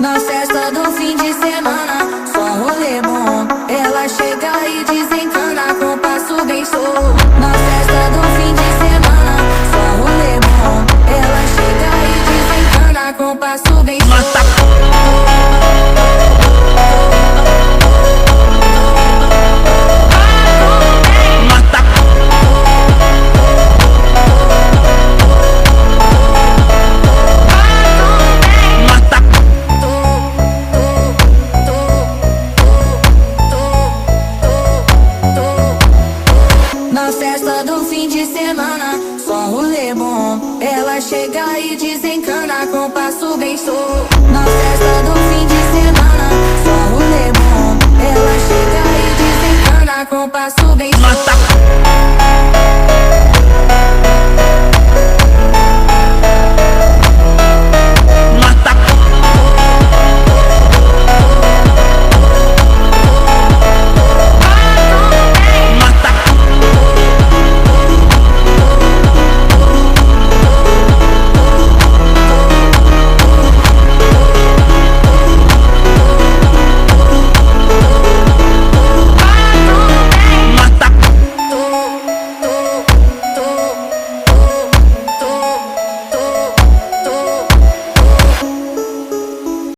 Na festa do fim de semana, só rolê bom. Ela chega e desencana com passo bem show. Na festa do